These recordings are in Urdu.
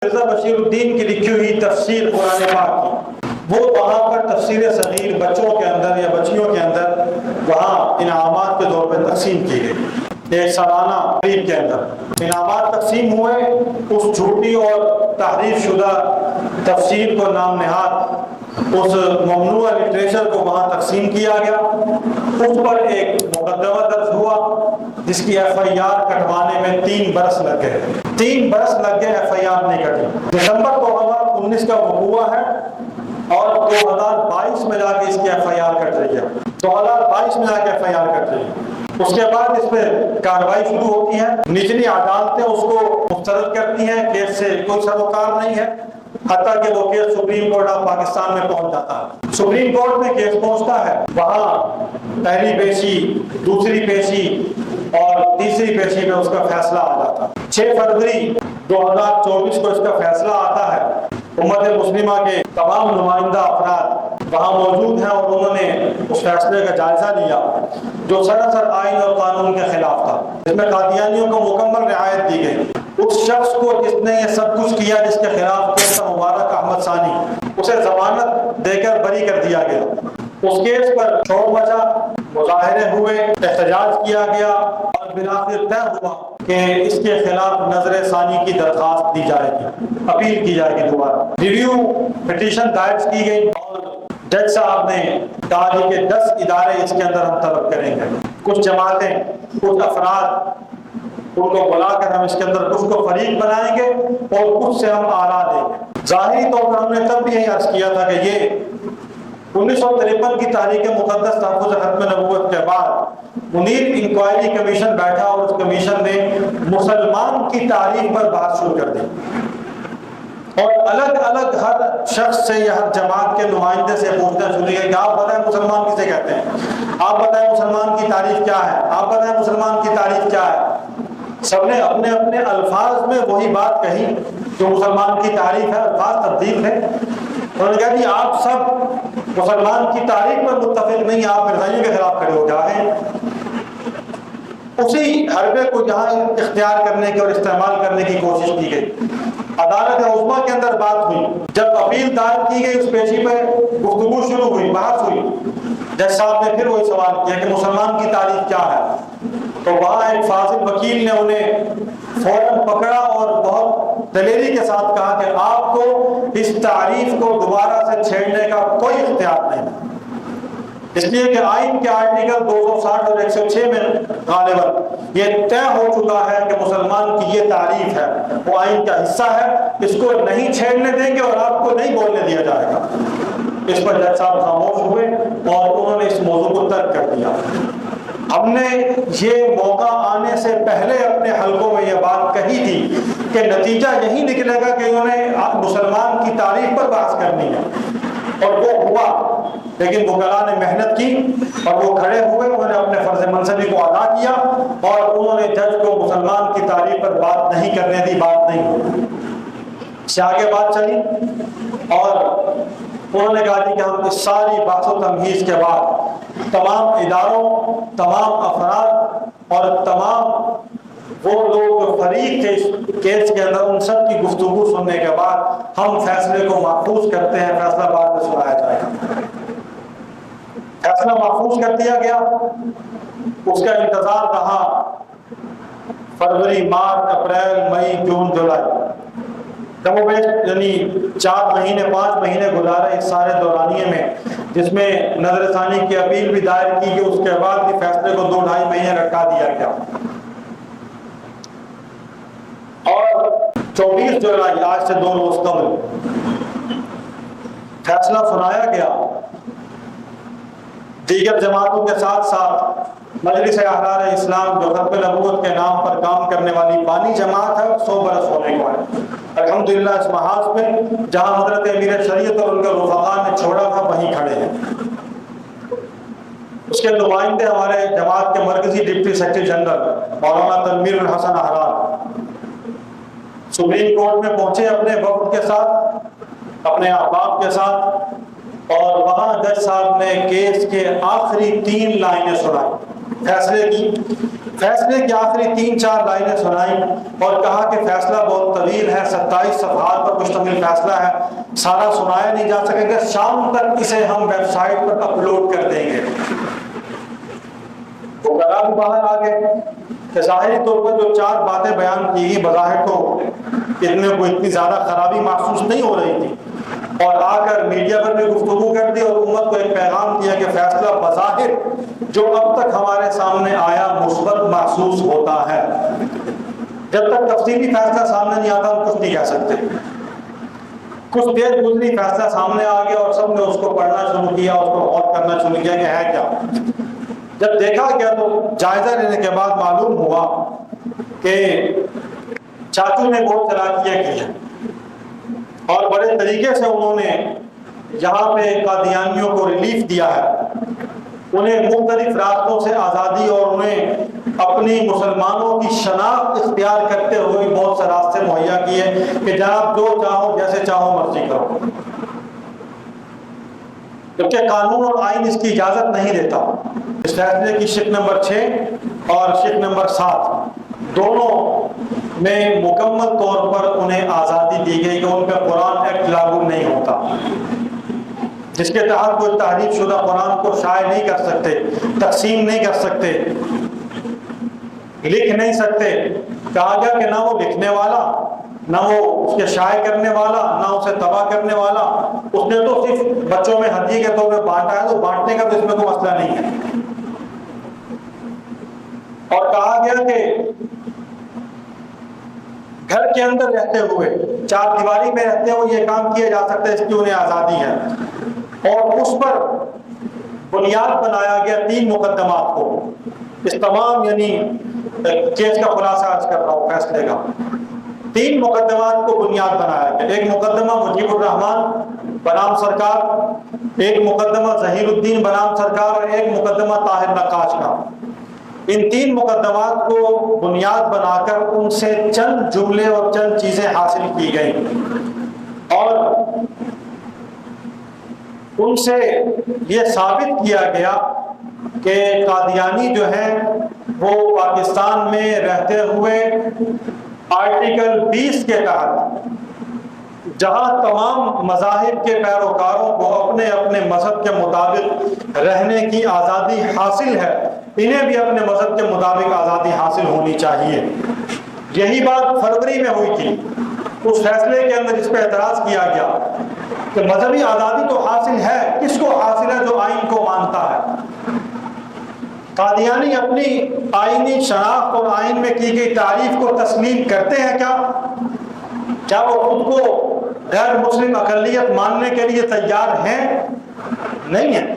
مرزا بشیر الدین کی لکھی ہوئی تفسیر قرآن پاک کی، وہ وہاں پر تفسیر صغیر بچوں کے اندر یا بچیوں کے اندر وہاں انعامات کے طور پہ تقسیم کی گئی۔ ایک سالانہ تقریب کے اندر انعامات تقسیم ہوئے، اس جھوٹی اور تحریف شدہ تفسیر کو نام نہاد اس ممنوع لٹریچر کو وہاں تقسیم کیا گیا۔ اس پر ایک مقدمہ درج ہوا جس کی ایف آئی آر کٹوانے میں 3 برس لگ گئے۔ 3 برس لگ گئے ایف آئی آر نہیں کٹی۔ دسمبر 2019 کا وقوع ہے اور 2022 میں جا کے اس کی ایف آئی آر کٹ رہی ہے۔ 2022 میں جا کے ایف آئی آر کٹ رہی ہے۔ اس کے بعد اس پہ کارروائی شروع ہوتی ہے، نچلی عدالتیں اس کو مسترد کرتی ہیں، کیس سے کوئی سروکار نہیں ہے، حتیٰ کہ وہ case supreme court of Pakistan میں پہنچ جاتا ہے۔ سپریم کورٹ میں کیس پہنچتا ہے، وہاں پہلی پیشی، دوسری پیشی اور تیسری پیشی میں اس کا فیصلہ آ جاتا ہے۔ 6 فروری 2024 کو اس کا فیصلہ آتا ہے۔ امت مسلمہ کے تمام نمائندہ افراد وہاں موجود ہیں اور انہوں نے اس فیصلے کا جائزہ لیا جو سراسر آئین اور قانون کے خلاف تھا، جس میں قادیانیوں کو مکمل رعایت دی گئی۔ اس شخص کو جس نے یہ سب کچھ کیا، جس کے خلاف کیس تھا مبارک احمد ثانی، اسے ضمانت دے کر بری کر دیا گیا۔ اس کیس پر شور مچا، مظاہرے ہوئے، احتجاج کیا گیا اور بالآخر طے ہوا کہ اس کے خلاف نظر ثانی کی درخواست دی جائے گی، اپیل کی جائے گی دوبارہ۔ ریویو پٹیشن دائر کی گئی اور جج صاحب نے کہا کہ 10 ادارے اس کے اندر ہم طلب کریں گے، کچھ جماعتیں، کچھ افراد، ان کو بلا کر ہم اس کے اندر کچھ کو فریق بنائیں گے اور کچھ سے ہم آرا دیں گے۔ ظاہری طور پر ہم نے تب بھی یہی عرض کیا تھا کہ یہ 1953 کی تحریک مقدس تحفظ ختم نبوت کے بعد منیر انکوائری کمیشن بیٹھا اور اس کمیشن نے مسلمان کی تاریخ پر بات شروع کر دی اور الگ الگ ہر شخص سے یا ہر جماعت کے نمائندے سے پوچھنا شروع کیا کہ آپ بتائیں مسلمان کسے کہتے ہیں، آپ بتائیں مسلمان کی تعریف کیا ہے، آپ بتائیں مسلمان کی تعریف کیا ہے۔ سب نے اپنے اپنے الفاظ میں وہی بات کہی جو مسلمان کی تعریف ہے، الفاظ تبدیل ہے۔ انہوں نے کہا کہ آپ سب مسلمان کی تعریف پر متفق نہیں، آپ مرزائیوں کے خلاف کھڑے ہو جائیں۔ اسی حربے کو جہاں اختیار کرنے کی اور استعمال کرنے کی کوشش کی گئی۔ عدالت عظمیٰ کے اندر بات ہوئی، جب اپیل دائر کی گئی اس پیشی پہ گفتگو شروع ہوئی، بحث ہوئی، جج صاحب نے پھر وہی سوال کیا کہ مسلمان کی تعریف کیا ہے، تو وہاں ایک فاضل وکیل نے انہیں فوراً پکڑا اور بہت دلیری کے ساتھ کہا کہ آپ کو اس تعریف کو دوبارہ سے چھیڑنے کا کوئی اختیار نہیں، اس لیے کہ آئین کے آرٹیکل 260 اور 106 میں غالباً یہ طے ہو چکا ہے کہ مسلمان کی یہ تعریف ہے، وہ آئین کا حصہ ہے، اس کو نہیں چھیڑنے دیں گے اور آپ کو نہیں بولنے دیا جائے گا۔ اس پر جج صاحب خاموش ہوئے اور انہوں نے اس موضوع کو ترک کر دیا۔ ہم نے یہ موقع آنے سے پہلے اپنے حلقوں میں یہ بات کہی تھی کہ نتیجہ یہی نکلے گا کہ انہیں مسلمان کی تعریف پر بحث کرنی ہے، اور وہ ہوا۔ لیکن وکلاء نے محنت کی اور وہ کھڑے ہوئے، انہوں نے اپنے فرض منصبی کو ادا کیا اور انہوں نے جج کو مسلمان کی تعریف پر بات نہیں کرنے دی، بات نہیں ہوئی۔ اس سے آگے بات چلی اور انہوں نے کہا کہ ہم اس ساری بحث و تمہیز کے بعد تمام اداروں، تمام افراد اور تمام وہ لوگ فریق تھے اس کیس کے اندر، ان سب کی گفتگو سننے کے بعد ہم فیصلے کو محفوظ کرتے ہیں، فیصلہ بعد میں سنایا جائے گا۔ فیصلہ محفوظ کر دیا گیا، اس کا انتظار رہا فروری، مارچ، اپریل، مئی، جون، جولائی، کم و بیش یعنی 4 مہینے 5 مہینے گزارے اس سارے دورانیے میں، جس میں نظر ثانی کی اپیل بھی دائر کی گئی، اس کے بعد بھی فیصلے کو 2-2.5 مہینے لٹکا دیا گیا اور 24 جولائی آج سے 2 روز قبل فیصلہ سنایا گیا۔ دیگر جماعتوں کے ساتھ ساتھ مجلس احرار اسلام جو ختم نبوت کے نام پر کام کرنے والی بانی جماعت ہے، 100 برس ہونے کو ہے۔ الحمدللہ اس محاذ پہ جہاں حضرت امیر شریعت اور ان کے رفقاء نے چھوڑا تھا وہیں کھڑے ہیں۔ اس کے نمائندے ہمارے جماعت کے مرکزی ڈپٹی سیکرٹری جنرل مولانا تنویر الحسن احرار سپریم کورٹ میں پہنچے اپنے وفد کے ساتھ، اپنے احباب کے ساتھ، اور وہاں جج صاحب نے کیس کے آخری 3 لائنیں سنائی فیصلے کی۔ فیصلے کی آخری 3-4 لائنیں سنائیں اور کہا کہ فیصلہ بہت طویل ہے، 27 صفحات پر مشتمل فیصلہ ہے، سارا سنایا نہیں جا سکے گا، شام تک اسے ہم ویب سائٹ پر اپلوڈ کر دیں گے۔ وہ گلا بھی باہر آ گئے کہ ظاہری طور پر جو 4 باتیں بیان کی گئی بظاہر تو ان میں کوئی اتنی زیادہ خرابی محسوس نہیں ہو رہی تھی، اور آ کر میڈیا پر بھی گفتگو کر دی اور امت کو ایک پیغام دیا کہ فیصلہ بظاہر جو اب تک ہمارے سامنے آیا مثبت محسوس ہوتا ہے۔ جب تک تفصیلی فیصلہ سامنے نہیں آتا ہم کچھ نہیں کہہ سکتے۔ کچھ دیر گزری، فیصلہ سامنے آ گیا اور سب نے اس کو پڑھنا شروع کیا، اس کو غور کرنا شروع کیا کہ ہے کیا۔ جب دیکھا گیا تو جائزہ لینے کے بعد معلوم ہوا کہ چاچو نے بہت چالاکیاں کی ہیں اور بڑے طریقے سے انہوں نے یہاں پہ قادیانیوں کو ریلیف دیا ہے، انہیں مختلف راستوں سے آزادی اور انہیں اپنی مسلمانوں کی شناخت اختیار کرتے ہوئے بہت سے راستے مہیا کیے کہ جناب جو چاہو جیسے چاہو مرضی کرو، جبکہ قانون اور آئین اس کی اجازت نہیں دیتا۔ اس فیصلے کی شق نمبر 6 اور شق نمبر 7 دونوں میں مکمل طور پر انہیں آزادی دی گئی کہ ان پہ قرآن ایکٹ لاگو نہیں ہوتا، جس کے تحت کوئی تحریف شدہ قرآن کو شائع نہیں کر سکتے، تقسیم نہیں کر سکتے، لکھ نہیں سکتے۔ کہا گیا کہ نہ وہ لکھنے والا، نہ وہ اس کے شائع کرنے والا، نہ اسے تباہ کرنے والا، اس نے تو صرف بچوں میں ہدیے کے طور پہ بانٹا ہے، تو بانٹنے کا تو اس میں کوئی مسئلہ نہیں ہے۔ اور کہا گیا کہ گھر کے اندر رہتے ہوئے، 4 دیواری میں رہتے ہوئے یہ کام کیا جا سکتا ہے، اس کی انہیں آزادی ہے۔ اور اس پر بنیاد بنایا گیا 3 مقدمات کو۔ اس تمام یعنی کیس کا خلاصہ عرض کر رہا ہوں فیصلے کا، 3 مقدمات کو بنیاد بنایا گیا۔ ایک مقدمہ مجیب الرحمان بنام سرکار، ایک مقدمہ ظہیر الدین بنام سرکار، اور ایک مقدمہ طاہر نقاش کا۔ ان 3 مقدمات کو بنیاد بنا کر ان سے چند جملے اور چند چیزیں حاصل کی گئیں، اور ان سے یہ ثابت کیا گیا کہ قادیانی جو ہیں وہ پاکستان میں رہتے ہوئے آرٹیکل 20 کے تحت، جہاں تمام مذاہب کے پیروکاروں کو اپنے اپنے مذہب کے مطابق رہنے کی آزادی حاصل ہے، انہیں بھی اپنے مذہب کے مطابق آزادی حاصل ہونی چاہیے۔ یہی بات فروری میں ہوئی تھی۔ اس فیصلے کے اندر اس پہ اعتراض کیا گیا کہ مذہبی آزادی تو حاصل ہے، کس کو حاصل ہے؟ جو آئین کو مانتا ہے۔ قادیانی اپنی آئینی شناخت اور آئین میں کی گئی تعریف کو تسلیم کرتے ہیں کیا؟ کیا وہ خود کو غیر مسلم اقلیت ماننے کے لیے تیار ہیں؟ نہیں ہیں۔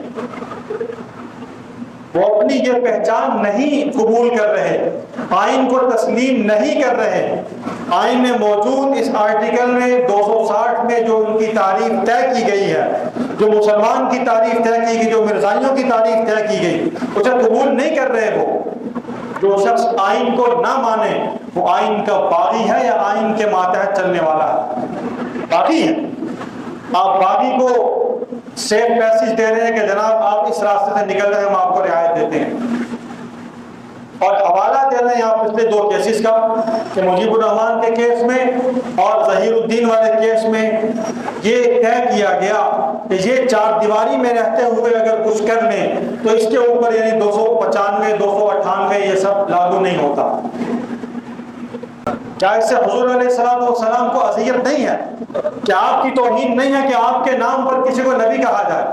وہ اپنی یہ پہچان نہیں قبول کر رہے، آئین کو تسلیم نہیں کر رہے۔ آئین میں موجود اس آرٹیکل میں 260 میں جو ان کی تعریف طے کی گئی ہے، جو مسلمان کی تعریف طے کی گئی، جو مرزائیوں کی تعریف طے کی گئی، اسے قبول نہیں کر رہے۔ وہ جو شخص آئین کو نہ مانے وہ آئین کا باغی ہے یا آئین کے ماتحت چلنے والا ہے؟ باغی ہے۔ آپ باغی کو سیف پیسج دے رہے ہیں کہ جناب آپ اس راستے سے نکل رہے ہیں، ہم آپ کو رعایت دیتے ہیں، اور حوالہ دے رہے ہیں آپ پچھلے 2 کیسز کا کہ مجیب الرحمان کے کیس میں اور ظہیر الدین والے کیس میں یہ طے کیا گیا کہ یہ 4 دیواری میں رہتے ہوئے اگر کچھ کر لیں تو اس کے اوپر یعنی 295 298 یہ سب لاگو نہیں ہوتا۔ کیا اس سے حضور علیہ السلام کو اذیت نہیں ہے؟ کیا آپ کی توہین نہیں ہے کہ آپ کے نام پر کسی کو نبی کہا جائے،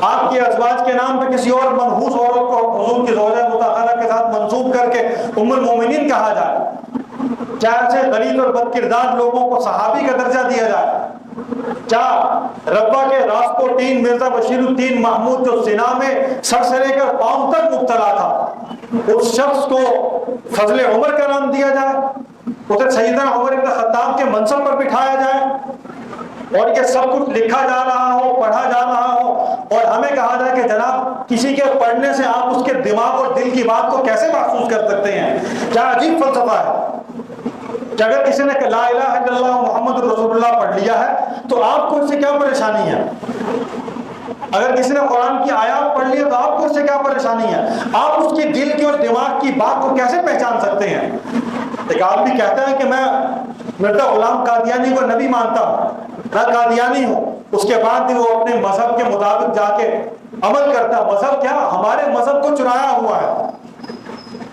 آپ کے ازواج کے نام پہ کسی اور منحوس عورت کو حضور کی زوجہ مطہرہ کے ساتھ منسوب کر کے ام المومنین کہا جائے؟ کیا ایسے غلیظ اور بد کردار لوگوں کو صحابی کا درجہ دیا جائے؟ کیا ربا کے راسپوٹین مرزا بشیر الدین محمود جو سنا میں سر سے لے کر پاؤں تک مبتلا تھا، اس شخص کو فضل عمر کا نام دیا جائے، اسے سیدنا عمر بن خطاب کے منصب پر بٹھایا جائے، اور یہ سب کچھ لکھا جا رہا ہو، پڑھا جا رہا ہو، اور ہمیں کہا جائے کہ جناب کسی کے پڑھنے سے آپ اس کے دماغ اور دل کی بات کو کیسے محسوس کر سکتے ہیں؟ کیا عجیب فلسفہ ہے کہ اگر کسی نے لا الہ الا اللہ محمد رسول اللہ پڑھ لیا ہے تو آپ کو اس سے کیا پریشانی ہے؟ اگر کسی نے قرآن کی آیات پڑھ لی ہے تو آپ کو اس سے کیا پریشانی ہے؟ آپ اس کی دل کی اور دماغ کی بات کو کیسے پہچان سکتے ہیں؟ ایک آدمی کہتا ہے کہ میں مرزا غلام قادیانی کو نبی مانتا ہوں، میں قادیانی ہوں، اس کے بعد بھی وہ اپنے مذہب کے مطابق جا کے عمل کرتا ہے۔ مذہب کیا؟ ہمارے مذہب کو چرایا ہوا ہے۔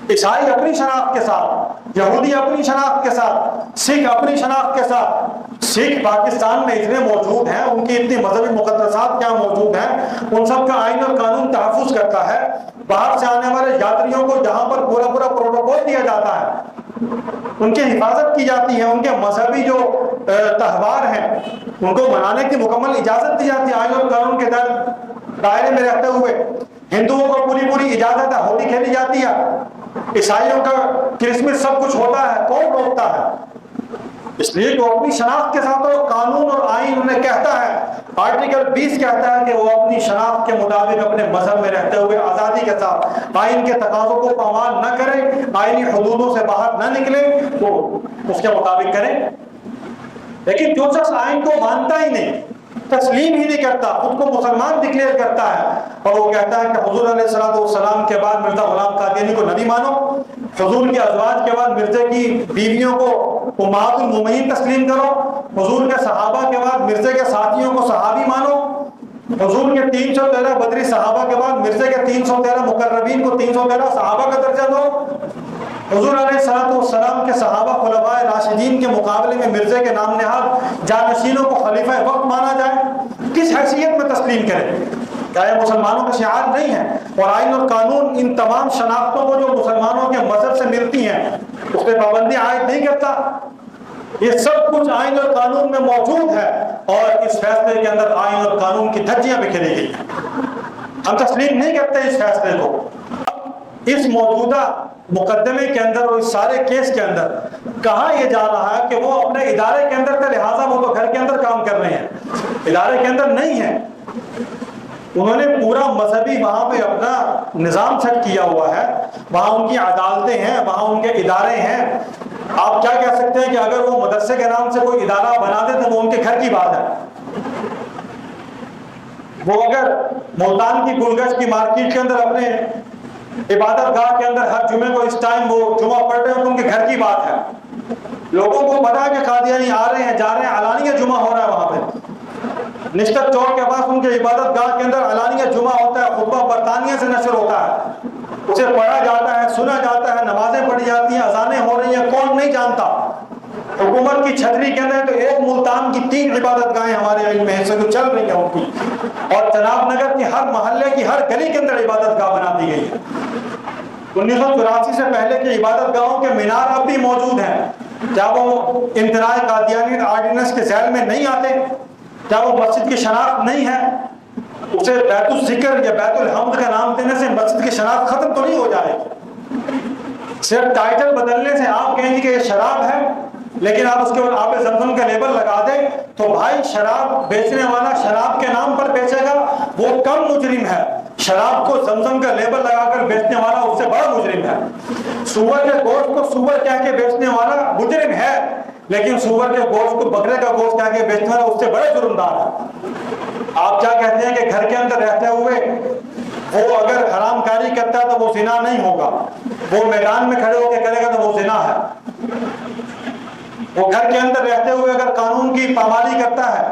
عیسائی اپنی شناخت کے ساتھ، یہودی اپنی شناخت کے ساتھ، سکھ اپنی شناخت کے ساتھ۔ سکھ پاکستان میں اتنے موجود ہیں، ان کی اتنی مذہبی مقدسات کیا موجود ہیں، ان سب کا آئین اور قانون تحفظ کرتا ہے۔ باہر سے آنے والے یاتریوں کو جہاں پر پورا پروٹوکول دیا جاتا ہے، ان کی حفاظت کی جاتی ہے، ان کے مذہبی جو تہوار ہیں ان کو منانے کی مکمل اجازت دی جاتی ہے آئین اور قانون کے دائرے میں رہتے ہوئے۔ ہندوؤں کو پوری اجازت ہے، ہولی کھیلی جاتی ہے۔ عیسائیوں کا کرسمس سب کچھ ہوتا ہے، کون روکتا ہے؟ اس لیے کہ وہ اپنی شناخت کے ساتھ، اور قانون اور آئین انہیں کہتا ہے، آرٹیکل 20 کہتا ہے کہ وہ اپنی شناخت کے مطابق اپنے مذہب میں رہتے ہوئے آزادی کے ساتھ آئین کے تقاضوں کو پامال نہ کرے، آئینی حدودوں سے باہر نہ نکلے، تو اس کے مطابق کریں۔ لیکن جو شخص آئین کو مانتا ہی نہیں، تسلیم ہی نہیں کرتا، خود کو مسلمان ڈکلیئر کرتا ہے، اور وہ کہتا ہے کہ حضور علیہ السلام کے بعد مرزا غلام قادیانی کو نبی مانو، حضور کے ازواج کے بعد مرزے کی بیویوں کو امہات المومنین تسلیم کرو، حضور کے صحابہ کے بعد مرزے کے ساتھیوں کو صحابی مانو، حضور کے 313 بدری صحابہ کے بعد مرزے کے 313 مقربین کو 313 صحابہ کا درجہ دو، حضور علیہ السلام کے صحابہ خلفائے راشدین کے مقابلے میں مرزے کے نام نہاد جانشینوں کو خلیفہ وقت مانا جائے، کس حیثیت میں تسلیم کریں؟ کیا یہ مسلمانوں کا شعار نہیں ہے؟ اور آئین اور قانون ان تمام شناختوں کو جو مسلمانوں کے مذہب سے ملتی ہیں اس پہ پابندی عائد نہیں کرتا؟ یہ سب کچھ آئین اور قانون میں موجود ہے، اور اس فیصلے کے اندر آئین اور قانون کی دھجیاں بکھیری گئی ہیں۔ ہم تسلیم نہیں کرتے اس فیصلے کو۔ اس موجودہ مقدمے کے اندر اور اس سارے کیس کے اندر کہا یہ جا رہا ہے کہ وہ اپنے ادارے کے اندر تھے، لہٰذا وہ تو گھر کے اندر کام کر رہے ہیں، ادارے کے اندر نہیں ہیں۔ انہوں نے پورا مذہبی وہاں پہ اپنا نظام سیٹ کیا ہوا ہے، وہاں ان کی عدالتیں ہیں، وہاں ان کے ادارے ہیں۔ آپ کیا کہہ سکتے ہیں کہ اگر وہ مدرسے کے نام سے کوئی ادارہ بنا دے تو وہ ان کے گھر کی بات ہے۔ وہ اگر ملتان کی گلگش کی مارکیٹ کے اندر اپنے عبادت گاہ کے اندر ہر جمعے کو اس ٹائم وہ جمعہ پڑھ رہے ہیں تو ان کے گھر کی بات ہے۔ لوگوں کو پتا ہے کہ قادیانی آ رہے ہیں، جا رہے ہیں، علانیہ جمعہ ہو رہا ہے وہاں پہ۔ نشتر چوک کے پاس ان کے عبادت گاہ کے اندر علانیہ جمعہ ہوتا ہے، خطبہ برطانیہ سے نشر ہوتا ہے، اسے پڑھا جاتا ہے، سنا جاتا ہے، نمازیں پڑھی جاتی ہیں، اذانیں ہو رہی ہیں، کون نہیں جانتا؟ حکومت کی چھتری کے اندر تو ایک ملتان کی 3 عبادت گاہیں ہمارے علم میں سے تو چل رہی ہیں ان کی، اور چناب نگر کی ہر محلے کی ہر گلی کے اندر عبادت گاہ بنا دی گئی ہے۔ 1984 سے پہلے کی عبادت گاہوں کے مینار اب بھی موجود ہیں، کیا وہ امتناع قادیانی آرڈیننس کے ذیل میں نہیں آتے؟ کیا وہ مسجد کی شناخت نہیں ہے؟ اسے بیت الذکر یا بیت الحمد کا نام دینے سے مسجد کی شناخت ختم تو نہیں ہو جائے گی؟ صرف ٹائٹل بدلنے سے آپ کہیں گے کہ یہ شراب ہے، لیکن آپ اس کے اوپر آب زمزم کا لیبل لگا دیں تو بھائی شراب بیچنے والا شراب کے نام پر بیچے گا، وہ کم مجرم ہے، شراب کو زمزم کا لیبل لگا کر بیچنے والا اس سے بڑا مجرم ہے۔ سور کے گوشت کو سور کہہ کے بیچنے والا مجرم ہے، لیکن سور کے گوشت کو بکرے کا گوشت کہہ کے بیچنے والا اس سے بڑے جرمدار ہے۔ آپ کیا کہتے ہیں کہ گھر کے اندر رہتے ہوئے وہ اگر حرام کاری کرتا ہے تو وہ زنا نہیں ہوگا، وہ میدان میں کھڑے ہو کے کرے گا تو وہ زنا ہے۔ وہ گھر کے اندر رہتے ہوئے اگر قانون کی پامالی کرتا ہے،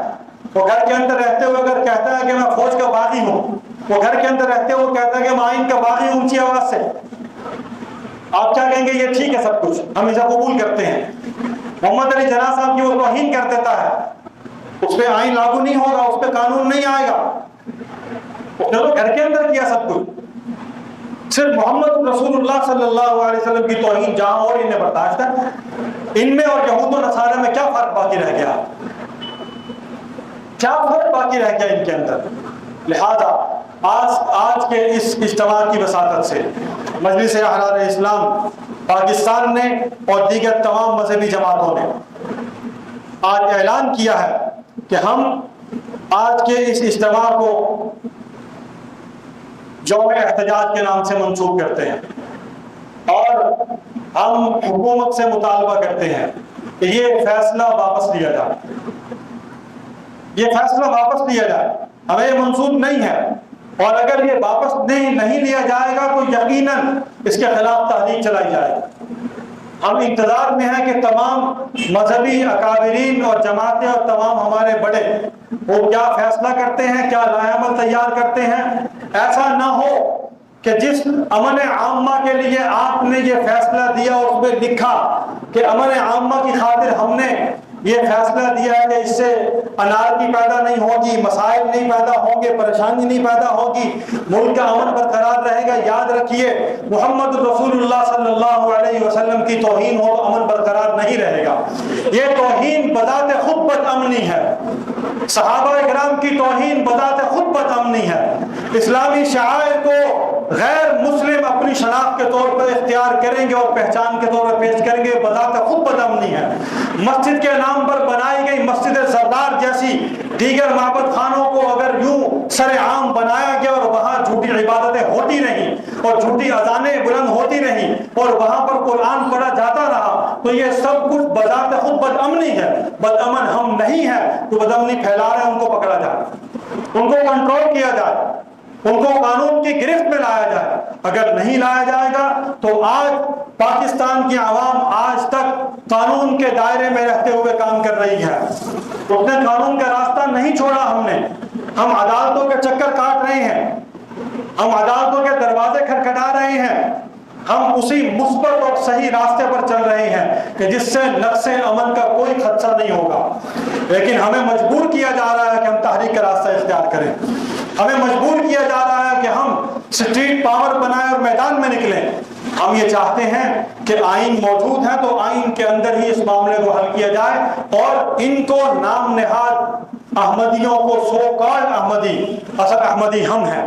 وہ گھر کے اندر رہتے ہوئے اگر کہتا ہے کہ میں فوج کا باغی ہوں، وہ گھر کے اندر رہتے ہوئے کہتا ہے کہ میں آئین کا باغی ہوں اونچی آواز سے، آپ کیا کہیں گے؟ یہ ٹھیک ہے، سب کچھ ہم اسے قبول کرتے ہیں۔ محمد علی جناح صاحب کی وہ توہین کر دیتا ہے، اس پہ آئین لاگو نہیں ہوگا، اس پہ قانون نہیں آئے گا، اس نے تو گھر کے اندر کیا سب کچھ۔ صرف محمد رسول اللہ صلی اللہ علیہ وسلم کی توہین جہاں اور انہیں برداشت ہے، ان میں اور یہود و نصارہ میں کیا فرق باقی رہ گیا؟ کیا فرق باقی رہ گیا ان کے اندر؟ لہذا آج کے اس اجتماع کی وساطت سے مجلس احرار اسلام پاکستان نے اور دیگر تمام مذہبی جماعتوں نے آج اعلان کیا ہے کہ ہم آج کے اس اجتماع کو یوم احتجاج کے نام سے منسوب کرتے ہیں، اور ہم حکومت سے مطالبہ کرتے ہیں کہ یہ فیصلہ واپس لیا جائے، یہ فیصلہ واپس لیا جائے۔ ہمیں یہ منسوخ نہیں ہے، اور اگر یہ واپس نہیں لیا جائے گا تو یقیناً اس کے خلاف تحریک چلائی جائے گی۔ ہم انتظار میں ہیں کہ تمام مذہبی اکابرین اور جماعتیں اور تمام ہمارے بڑے وہ کیا فیصلہ کرتے ہیں، کیا لائحہ عمل تیار کرتے ہیں۔ ایسا نہ ہو کہ جس امن عامہ کے لیے آپ نے یہ فیصلہ دیا اور اس میں لکھا کہ امن عامہ کی خاطر ہم نے یہ فیصلہ دیا ہے کہ اس سے انارکی پیدا نہیں ہوگی، مسائل نہیں پیدا ہوں گے، پریشانی نہیں پیدا ہوگی، ملک کا امن برقرار رہے گا۔ یاد رکھیے محمد رسول اللہ صلی اللہ علیہ وسلم کی توہین ہو تو امن برقرار نہیں رہے گا۔ یہ توہین بذات خود بد امنی ہے، صحابہ کرام کی توہین بذات خود بد امنی ہے۔ اسلامی شعائر کو غیر مسلم اپنی شناخت کے طور پر اختیار کریں گے اور پہچان کے طور پر پیش کریں گے، بذات خود بد امنی ہے۔ مسجد کے نام پر بنائی گئی مسجد زردار جیسی دیگر معبد خانوں کو اگر یوں سر عام بنایا گیا اور وہاں جھوٹی عبادتیں ہوتی رہیں اور جھوٹی اذانیں بلند ہوتی رہیں اور وہاں پر قرآن پڑھا جاتا رہا تو یہ سب کچھ بذات خود بد امنی ہے۔ بد امن ہم نہیں ہیں تو بد امنی پھیلا رہے ہیں، ان کو پکڑا جائے، ان کو کنٹرول کیا جائے، ان کو قانون کی گرفت میں لایا جائے۔ اگر نہیں لایا جائے گا تو آج پاکستان کی عوام آج تک قانون کے دائرے میں رہتے ہوئے کام کر رہی ہے، اس نے قانون کا راستہ نہیں چھوڑا۔ ہم عدالتوں کے چکر کاٹ رہے ہیں، ہم عدالتوں کے دروازے کھٹکھٹا رہے ہیں، ہم اسی مثبت اور صحیح راستے پر چل رہے ہیں کہ جس سے نقص امن کا کوئی خدشہ نہیں ہوگا، لیکن ہمیں مجبور کیا جا رہا ہے کہ ہم تحریک کا راستہ اختیار کریں، ہمیں مجبور کیا جا رہا ہے کہ ہم اسٹریٹ پاور بنائیں اور میدان میں نکلیں۔ ہم یہ چاہتے ہیں کہ آئین موجود ہے تو آئین کے اندر ہی اس معاملے کو حل کیا جائے، اور ان کو نام نہاد احمدیوں کو سو کالڈ احمدی، اصل احمدی ہم ہیں،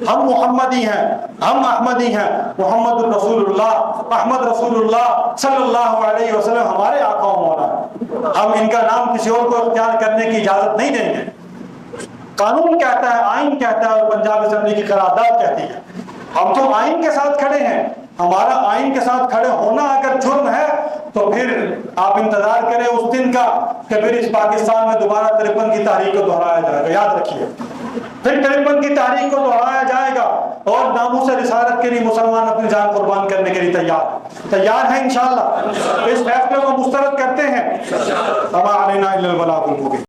ہم محمدی ہیں، ہم احمدی ہیں۔ محمد رسول اللہ، احمد رسول اللہ صلی اللہ علیہ وسلم ہمارے آقا و مولا ہیں، ہم ان کا نام کسی اور کو اختیار کرنے کی اجازت نہیں دیں گے۔ قانون کہتا ہے، آئین کہتا ہے اور پنجاب اسمبلی کی قرارداد کہتی ہے۔ ہم تو آئین کے ساتھ کھڑے ہیں، ہمارا آئین کے ساتھ کھڑے ہونا اگر جرم ہے تو پھر آپ انتظار کریں اس دن کا کہ پھر اس پاکستان میں دوبارہ 53 کی تحریک کو دہرایا جائے گا۔ یاد رکھیے پھر 53 کی تحریک کو دہرایا جائے گا، اور ناموس رسالت کے لیے مسلمان اپنی جان قربان کرنے کے لیے تیار ہیں انشاءاللہ۔ اس فیصلے کو مسترد کرتے ہیں۔ وما علینا الا البلاغ المبین۔